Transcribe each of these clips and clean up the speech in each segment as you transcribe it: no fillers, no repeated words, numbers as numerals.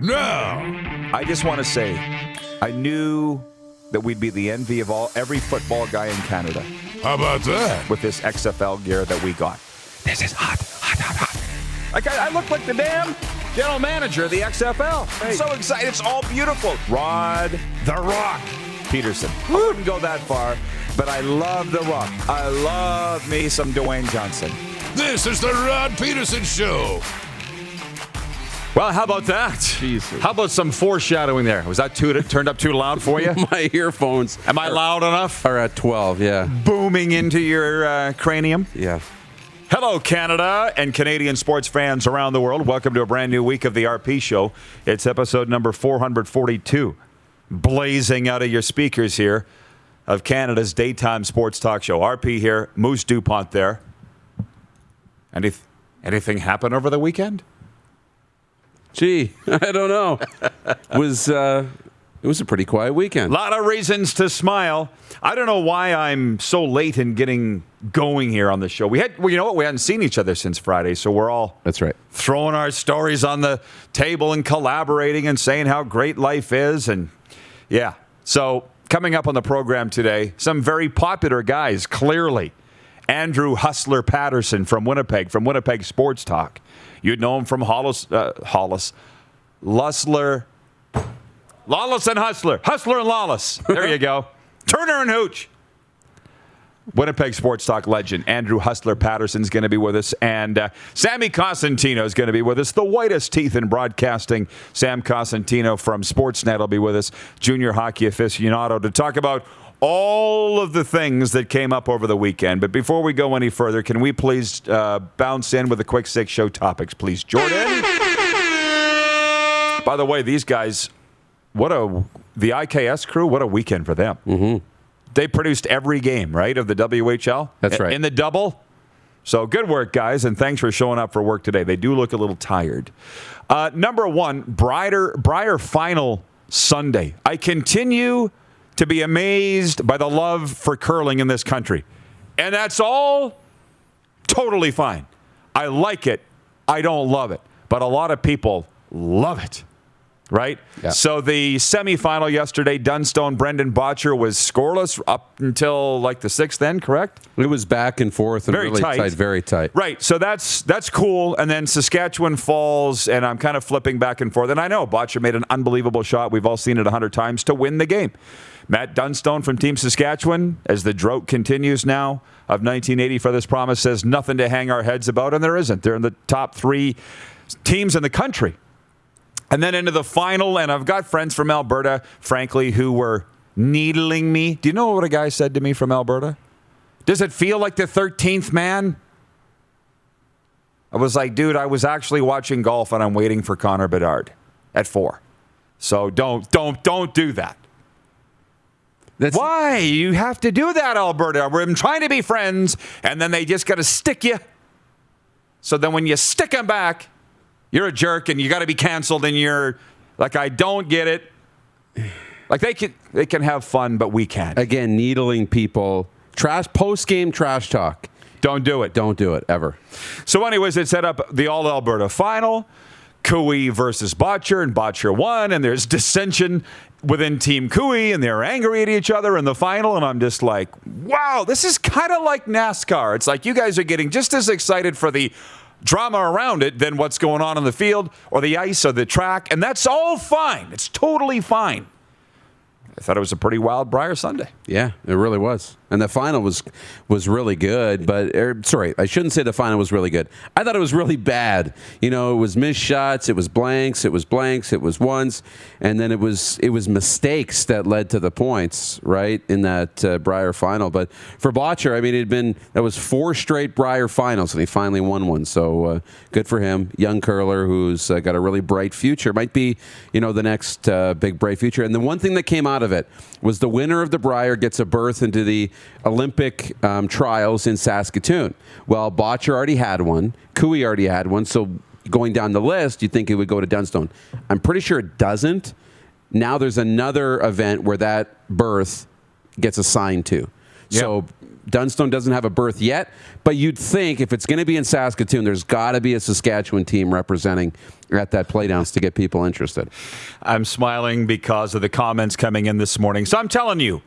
now. I just want to say, I knew that we'd be the envy of every football guy in Canada. How about that? With this XFL gear that we got. This is hot. Like I look like the damn general manager of the XFL. I'm so excited. It's all beautiful. Rod the Rock Pedersen. I wouldn't go that far, but I love the Rock. I love me some Dwayne Johnson. This is the Rod Pedersen Show. Well, how about that? Jesus. How about some foreshadowing there? Was that turned up too loud for you? My earphones. Am I loud enough? Are at 12, yeah. Booming into your cranium? Yeah. Hello, Canada and Canadian sports fans around the world. Welcome to a brand new week of the RP Show. It's episode number 442. Blazing out of your speakers here of Canada's daytime sports talk show. RP here, Moose Dupont there. Anything happen over the weekend? Gee, I don't know. It was a pretty quiet weekend. A lot of reasons to smile. I don't know why I'm so late in getting going here on the show. We hadn't seen each other since Friday, so we're all That's right. throwing our stories on the table and collaborating and saying how great life is. And yeah, so coming up on the program today, some very popular guys, clearly. Andrew Hustler Patterson from Winnipeg Sports Talk. You'd know him from Lawless and Hustler and Lawless. There you go. Turner and Hooch. Winnipeg Sports Talk legend Andrew Hustler Patterson's going to be with us, and Sammy Cosentino is going to be with us. The whitest teeth in broadcasting, Sam Cosentino from Sportsnet will be with us, junior hockey aficionado, to talk about all of the things that came up over the weekend. But before we go any further, can we please bounce in with the quick six show topics, please, Jordan? By the way, these guys, the IKS crew, what a weekend for them. Mm-hmm. They produced every game, right, of the WHL? That's right. In the double. So good work, guys, and thanks for showing up for work today. They do look a little tired. Number one, Briar final Sunday. I continue to be amazed by the love for curling in this country. And that's all totally fine. I like it. I don't love it. But a lot of people love it. Right? Yeah. So the semifinal yesterday, Dunstone, Brendan Botcher was scoreless up until like the sixth end, correct? It was back and forth and Very really tight. very tight. Right. So that's cool. And then Saskatchewan falls, and I'm kind of flipping back and forth. And I know Botcher made an unbelievable shot. We've all seen it 100 times to win the game. Matt Dunstone from Team Saskatchewan, as the drought continues now of 1980 for this promise, says nothing to hang our heads about, and there isn't. They're in the top three teams in the country. And then into the final, and I've got friends from Alberta, frankly, who were needling me. Do you know what a guy said to me from Alberta? Does it feel like the 13th man? I was like, dude, I was actually watching golf, and I'm waiting for Connor Bedard at 4. So don't do that. Why? You have to do that, Alberta. We're trying to be friends, and then they just got to stick you. So then when you stick them back, you're a jerk, and you got to be canceled, and you're like, I don't get it. Like, they can have fun, but we can't. Again, needling people. Post-game trash talk. Don't do it. Don't do it, ever. So anyways, it set up the All-Alberta final. Cooey versus Botcher, and Botcher won, and there's dissension within Team Cooey, and they're angry at each other in the final, and I'm just like, wow, this is kind of like NASCAR. It's like you guys are getting just as excited for the drama around it than what's going on the field or the ice or the track, and that's all fine. It's totally fine. I thought it was a pretty wild Briar Sunday. Yeah, it really was. And the final was really good, but sorry, I shouldn't say the final was really good. I thought it was really bad. You know, it was missed shots, it was blanks, it was ones, and then it was mistakes that led to the points, right, in that Briar final. But for Botcher, I mean, that was 4 straight Briar finals, and he finally won one. So good for him, young curler who's got a really bright future. Might be, the next big bright future. And the one thing that came out of it was the winner of the Briar gets a berth into the Olympic trials in Saskatoon. Well, Botcher already had one. Cooey already had one. So going down the list, you'd think it would go to Dunstone. I'm pretty sure it doesn't. Now there's another event where that berth gets assigned to. Yep. So Dunstone doesn't have a berth yet, but you'd think if it's going to be in Saskatoon, there's got to be a Saskatchewan team representing at that playdowns to get people interested. I'm smiling because of the comments coming in this morning. So I'm telling you,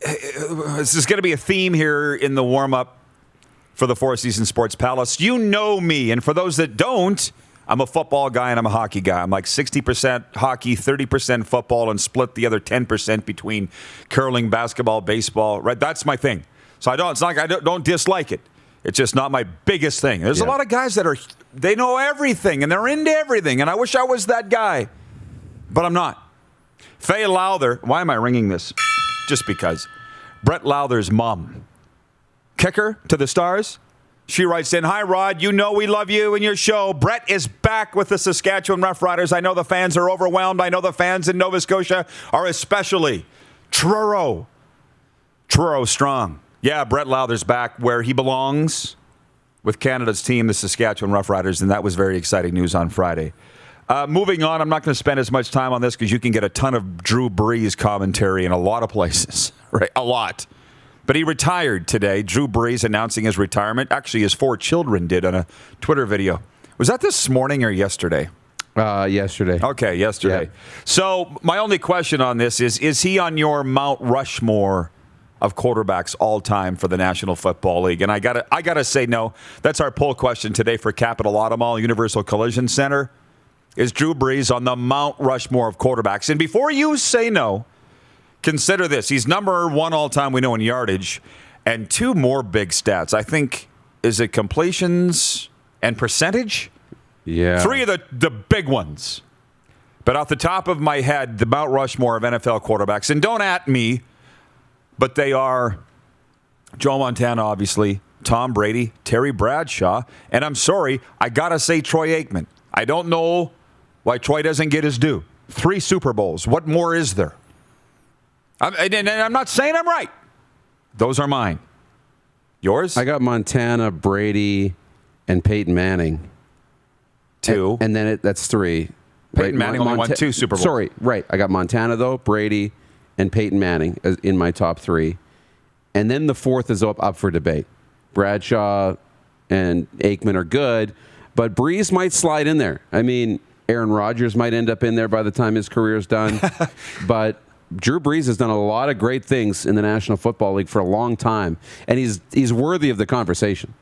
this is going to be a theme here in the warm-up for the Four Seasons Sports Palace. You know me, and for those that don't, I'm a football guy and I'm a hockey guy. I'm like 60% hockey, 30% football, and split the other 10% between curling, basketball, baseball. Right, that's my thing. So it's not like I don't dislike it. It's just not my biggest thing. There's a lot of guys that they know everything and they're into everything, and I wish I was that guy, but I'm not. Faye Lowther, why am I ringing this? Just because. Brett Lowther's mom, kicker to the Stars. She writes in, "Hi, Rod. You know we love you and your show. Brett is back with the Saskatchewan Roughriders. I know the fans are overwhelmed. I know the fans in Nova Scotia are especially. Truro strong. Yeah, Brett Lowther's back where he belongs with Canada's team, the Saskatchewan Roughriders, and that was very exciting news on Friday. Moving on, I'm not going to spend as much time on this because you can get a ton of Drew Brees commentary in a lot of places, right? A lot. But he retired today. Drew Brees announcing his retirement. Actually, his 4 children did on a Twitter video. Was that this morning or yesterday? Yesterday. Okay, yesterday. Yeah. So my only question on this is he on your Mount Rushmore of quarterbacks all time for the National Football League? And I gotta say no. That's our poll question today for Capital Automall Universal Collision Center. Is Drew Brees on the Mount Rushmore of quarterbacks? And before you say no, consider this. He's number 1 all-time, we know, in yardage. And 2 more big stats. I think, is it completions and percentage? Yeah. 3 of the big ones. But off the top of my head, the Mount Rushmore of NFL quarterbacks, and don't at me, but they are Joe Montana, obviously, Tom Brady, Terry Bradshaw, and I'm sorry, I got to say Troy Aikman. I don't know why Troy doesn't get his due. 3 Super Bowls. What more is there? And I'm not saying I'm right. Those are mine. Yours? I got Montana, Brady, and Peyton Manning. 2. And then that's 3. Peyton Manning only won 2 Super Bowls. Sorry, right. I got Montana, though, Brady, and Peyton Manning in my top 3. And then the 4th is up for debate. Bradshaw and Aikman are good, but Brees might slide in there. I mean, Aaron Rodgers might end up in there by the time his career is done. But Drew Brees has done a lot of great things in the National Football League for a long time, and he's worthy of the conversation.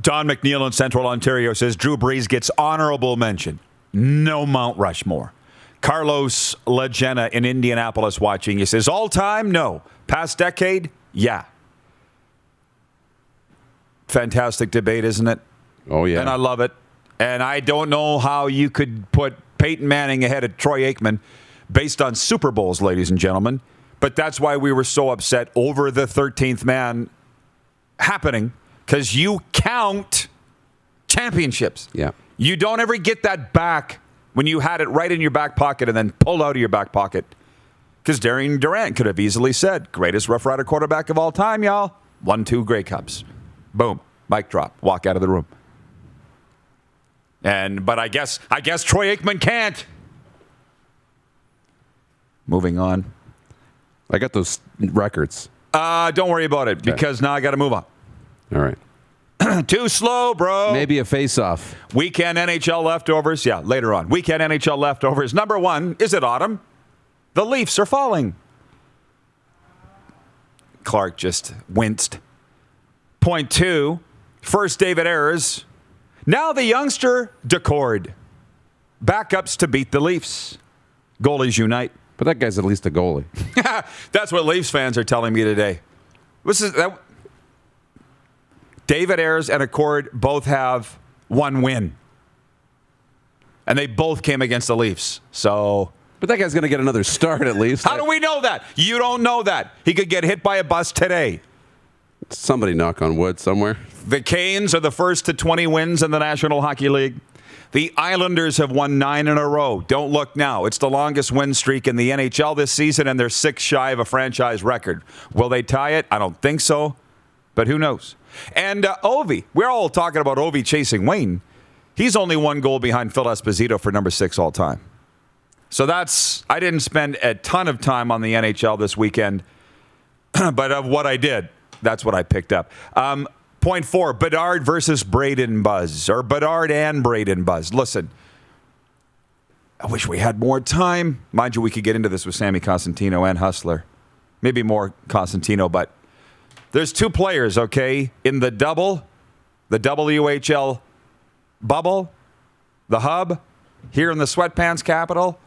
Don McNeil in Central Ontario says Drew Brees gets honorable mention. No Mount Rushmore. Carlos Legena in Indianapolis watching. He says, all-time, no. Past decade, yeah. Fantastic debate, isn't it? Oh, yeah. And I love it. And I don't know how you could put Peyton Manning ahead of Troy Aikman based on Super Bowls, ladies and gentlemen. But that's why we were so upset over the 13th man happening, because you count championships. Yeah. You don't ever get that back when you had it right in your back pocket and then pulled out of your back pocket. Because Darren Durant could have easily said, greatest Rough Rider quarterback of all time, y'all. 1, 2 Grey Cups. Boom. Mic drop. Walk out of the room. But I guess Troy Aikman can't. Moving on. I got those records. Don't worry about it, because now I got to move on. All right. Too slow, bro. Maybe a face-off. Weekend NHL leftovers. Yeah, later on. Weekend NHL leftovers. Number 1, is it autumn? The Leafs are falling. Clark just winced. Point 2, first David Ayres. Now the youngster Decord. Backups to beat the Leafs. Goalies unite. But that guy's at least a goalie. That's what Leafs fans are telling me today. David Ayres and Accord both have 1 win. And they both came against the Leafs. So, but that guy's going to get another start at least. How do we know that? You don't know that. He could get hit by a bus today. Somebody knock on wood somewhere. The Canes are the first to 20 wins in the National Hockey League. The Islanders have won 9 in a row. Don't look now. It's the longest win streak in the NHL this season, and they're 6 shy of a franchise record. Will they tie it? I don't think so, but who knows? And Ovi. We're all talking about Ovi chasing Wayne. He's only 1 goal behind Phil Esposito for number 6 all time. So I didn't spend a ton of time on the NHL this weekend. but of what I did, that's what I picked up. Point 4, Bedard versus Brayden Buzz, or Bedard and Brayden Buzz. Listen, I wish we had more time. Mind you, we could get into this with Sammy Cosentino and Hustler. Maybe more Cosentino, but there's 2 players, okay, in the WHL bubble, the hub, here in the sweatpants capital.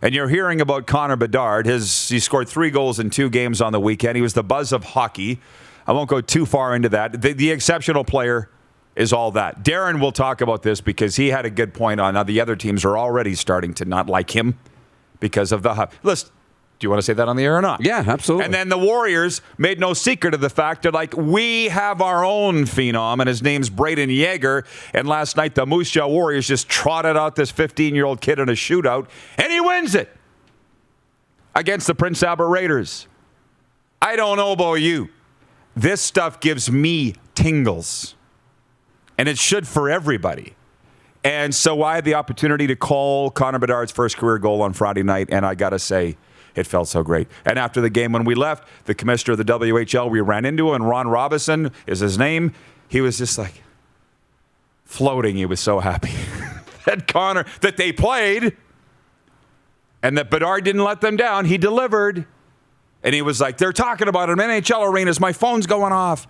And you're hearing about Connor Bedard. He scored 3 goals in 2 games on the weekend. He was the buzz of hockey. I won't go too far into that. The exceptional player is all that. Darren will talk about this because he had a good point on how the other teams are already starting to not like him because of the hub. Listen, do you want to say that on the air or not? Yeah, absolutely. And then the Warriors made no secret of the fact that, like, we have our own phenom, and his name's Brayden Yager. And last night, the Moose Jaw Warriors just trotted out this 15-year-old kid in a shootout, and he wins it against the Prince Albert Raiders. I don't know about you. This stuff gives me tingles, and it should for everybody. And so I had the opportunity to call Connor Bedard's first career goal on Friday night, and I got to say, it felt so great. And after the game, when we left, the commissioner of the WHL, we ran into him, and Ron Robinson is his name. He was just like floating. He was so happy that they played and that Bedard didn't let them down. He delivered. And he was like, they're talking about it in NHL arenas. My phone's going off.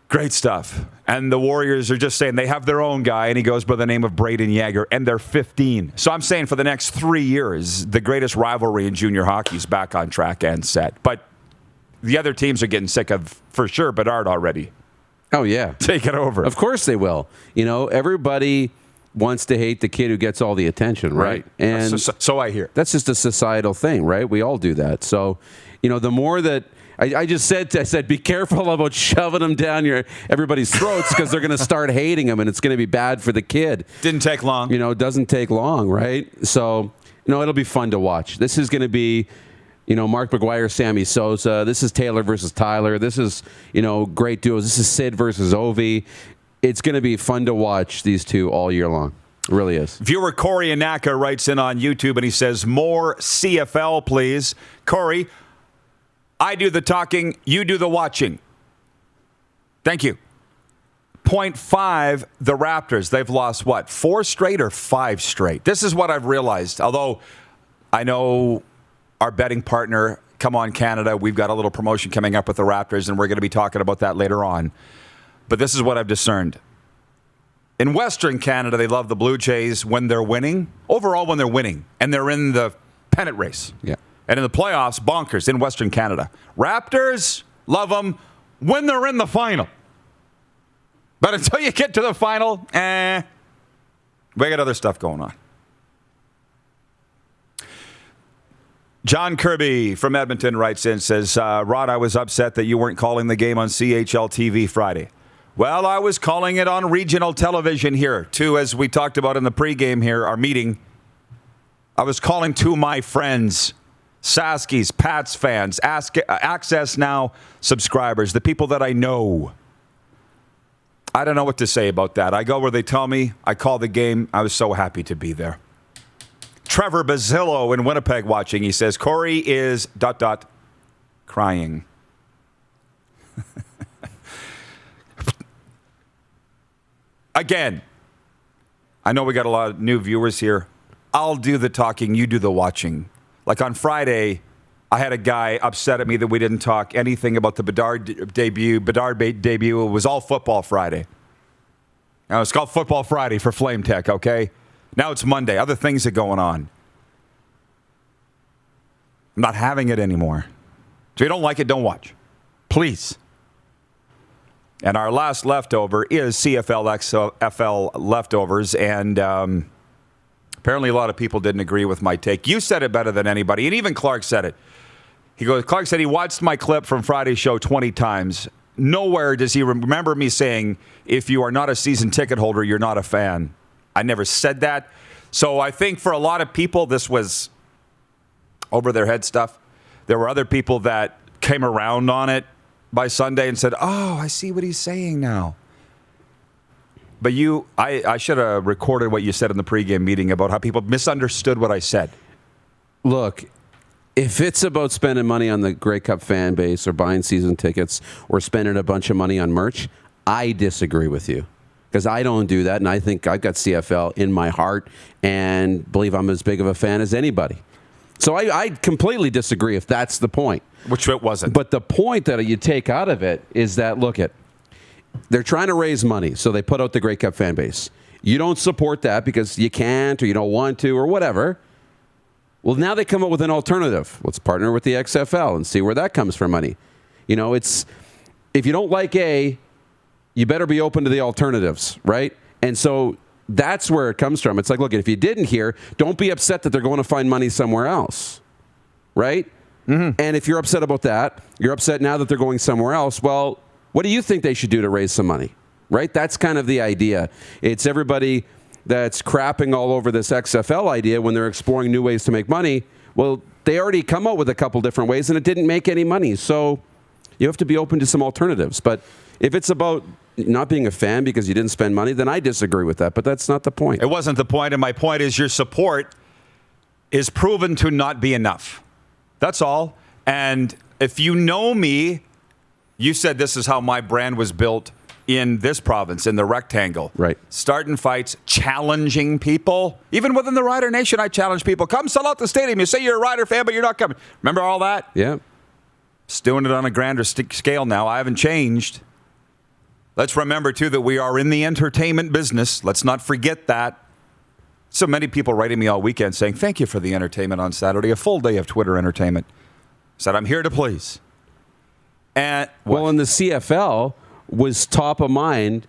Great stuff. And the Warriors are just saying they have their own guy, and he goes by the name of Brayden Yager, and they're 15. So I'm saying for the next 3 years, the greatest rivalry in junior hockey is back on track and set. But the other teams are getting sick of, for sure, Bedard already. Oh, yeah. Take it over. Of course they will. You know, everybody wants to hate the kid who gets all the attention, right? And so I hear. That's just a societal thing, right? We all do that. So, you know, the more that I said, be careful about shoving them down everybody's throats because they're going to start hating them, and it's going to be bad for the kid. Didn't take long. You know, it doesn't take long, right? So, you know, it'll be fun to watch. This is going to be, you know, Mark McGuire, Sammy Sosa. This is Taylor versus Tyler. This is, you know, great duos. This is Sid versus Ovi. It's going to be fun to watch these two all year long. It really is. Viewer Corey Anaka writes in on YouTube, and he says, more CFL, please. Corey, I do the talking, you do the watching. Thank you. Point 5, the Raptors. They've lost, what, 4 straight or 5 straight? This is what I've realized. Although I know our betting partner, Come On Canada, we've got a little promotion coming up with the Raptors, and we're going to be talking about that later on. But this is what I've discerned. In Western Canada, they love the Blue Jays when they're winning. Overall, when they're winning, and they're in the pennant race. Yeah. And in the playoffs, bonkers in Western Canada. Raptors, love them when they're in the final. But until you get to the final, we got other stuff going on. John Kirby from Edmonton writes in, says, Rod, I was upset that you weren't calling the game on CHL TV Friday. Well, I was calling it on regional television here, too, as we talked about in the pregame here, our meeting. I was calling to my friends, Saskies, Pats fans, Access Now subscribers, the people that I know. I don't know what to say about that. I go where they tell me. I call the game. I was so happy to be there. Trevor Basillo in Winnipeg watching. He says, Corey is ... crying. Again, I know we got a lot of new viewers here. I'll do the talking. You do the watching. Like on Friday, I had a guy upset at me that we didn't talk anything about the Bedard debut. It was all football Friday. Now it's called Football Friday for Flame Tech, okay? Now it's Monday. Other things are going on. I'm not having it anymore. So if you don't like it, don't watch. Please. And our last leftover is CFL XFL Leftovers, and apparently a lot of people didn't agree with my take. You said it better than anybody, and even Clark said it. Clark said he watched my clip from Friday's show 20 times. Nowhere does he remember me saying, if you are not a season ticket holder, you're not a fan. I never said that. So I think for a lot of people, this was over their head stuff. There were other people that came around on it by Sunday and said, oh, I see what he's saying now. But I should have recorded what you said in the pregame meeting about how people misunderstood what I said. Look, If it's about spending money on the Grey Cup fan base or buying season tickets or spending a bunch of money on merch, I disagree with you. Because I don't do that, and I think I've got CFL in my heart and believe I'm as big of a fan as anybody. So I completely disagree if that's the point. Which it wasn't. But the point that you take out of it is that, they're trying to raise money, so they put out the Grey Cup fan base. You don't support that because you can't or you don't want to or whatever. Well, now they come up with an alternative. Let's partner with the XFL and see where that comes for money. It's if you don't like A, you better be open to the alternatives, right? And so that's where it comes from. It's like, look, if you didn't hear, don't be upset that they're going to find money somewhere else, right? Mm-hmm. And if you're upset about that, you're upset now that they're going somewhere else. Well, what do you think they should do to raise some money, right? That's kind of the idea. It's everybody that's crapping all over this XFL idea when they're exploring new ways to make money. Well, they already come up with a couple different ways, and it didn't make any money. So you have to be open to some alternatives. But if it's about not being a fan because you didn't spend money, then I disagree with that. But that's not the point. It wasn't the point, and my point is your support is proven to not be enough. That's all. And if you know me, you said this is how my brand was built in this province, in the rectangle. Right. Starting fights, challenging people. Even within the Rider Nation, I challenge people. Come sell out the stadium. You say you're a Rider fan, but you're not coming. Remember all that? Yeah. Just doing it on a grander scale now. I haven't changed. Let's remember, too, that we are in the entertainment business. Let's not forget that. So many people writing me all weekend saying, thank you for the entertainment on Saturday, a full day of Twitter entertainment. Said, I'm here to please. And and the CFL was top of mind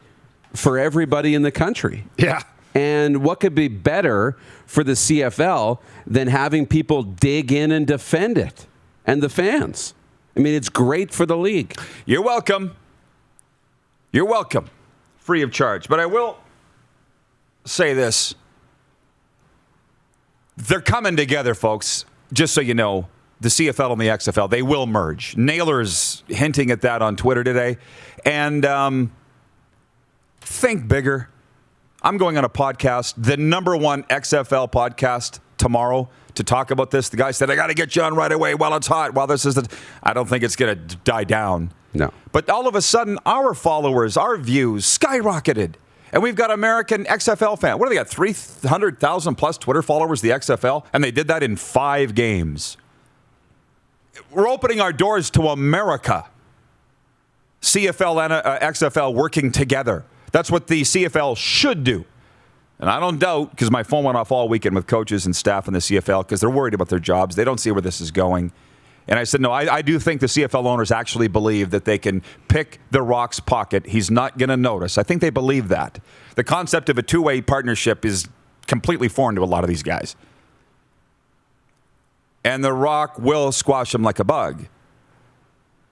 for everybody in the country. Yeah. And what could be better for the CFL than having people dig in and defend it and the fans? I mean, it's great for the league. You're welcome. You're welcome. Free of charge. But I will say this. They're coming together, folks, just so you know. The CFL and the XFL, they will merge. Naylor's hinting at that on Twitter today. And think bigger. I'm going on a podcast, the #1 XFL podcast tomorrow to talk about this. The guy said, I got to get you on right away while it's hot. While this is I don't think it's going to die down. No. But all of a sudden, our followers, our views skyrocketed. And we've got American XFL fans. What do they got? 300,000 plus Twitter followers, the XFL? And they did that in 5 games. We're opening our doors to America. CFL and XFL working together. That's what the CFL should do. And I don't doubt, because my phone went off all weekend with coaches and staff in the CFL because they're worried about their jobs. They don't see where this is going. And I said, no, I do think the CFL owners actually believe that they can pick the Rock's pocket. He's not going to notice. I think they believe that. The concept of a two-way partnership is completely foreign to a lot of these guys. And the Rock will squash them like a bug.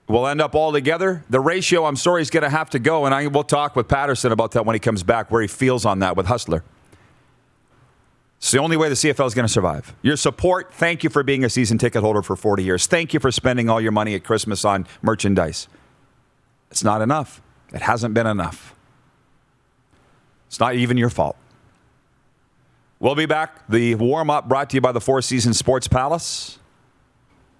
We'll end up all together. The ratio, I'm sorry, is going to have to go, and we'll talk with Pedersen about that when he comes back, where he feels on that with Hustler. It's the only way the CFL is going to survive. Your support, thank you for being a season ticket holder for 40 years. Thank you for spending all your money at Christmas on merchandise. It's not enough. It hasn't been enough. It's not even your fault. We'll be back. The warm-up brought to you by the Four Seasons Sports Palace.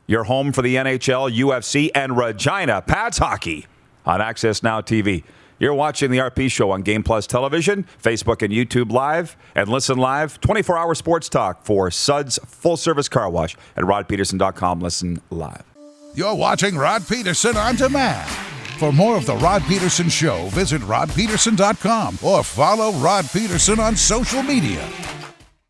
Your home for the NHL, UFC, and Regina Pats Hockey on Access Now TV. You're watching the RP Show on Game Plus Television, Facebook and YouTube Live, and listen live. 24-hour sports talk for Suds full-service car wash at rodpedersen.com. Listen live. You're watching Rod Pedersen On Demand. For more of The Rod Pedersen Show, visit rodpedersen.com or follow Rod Pedersen on social media.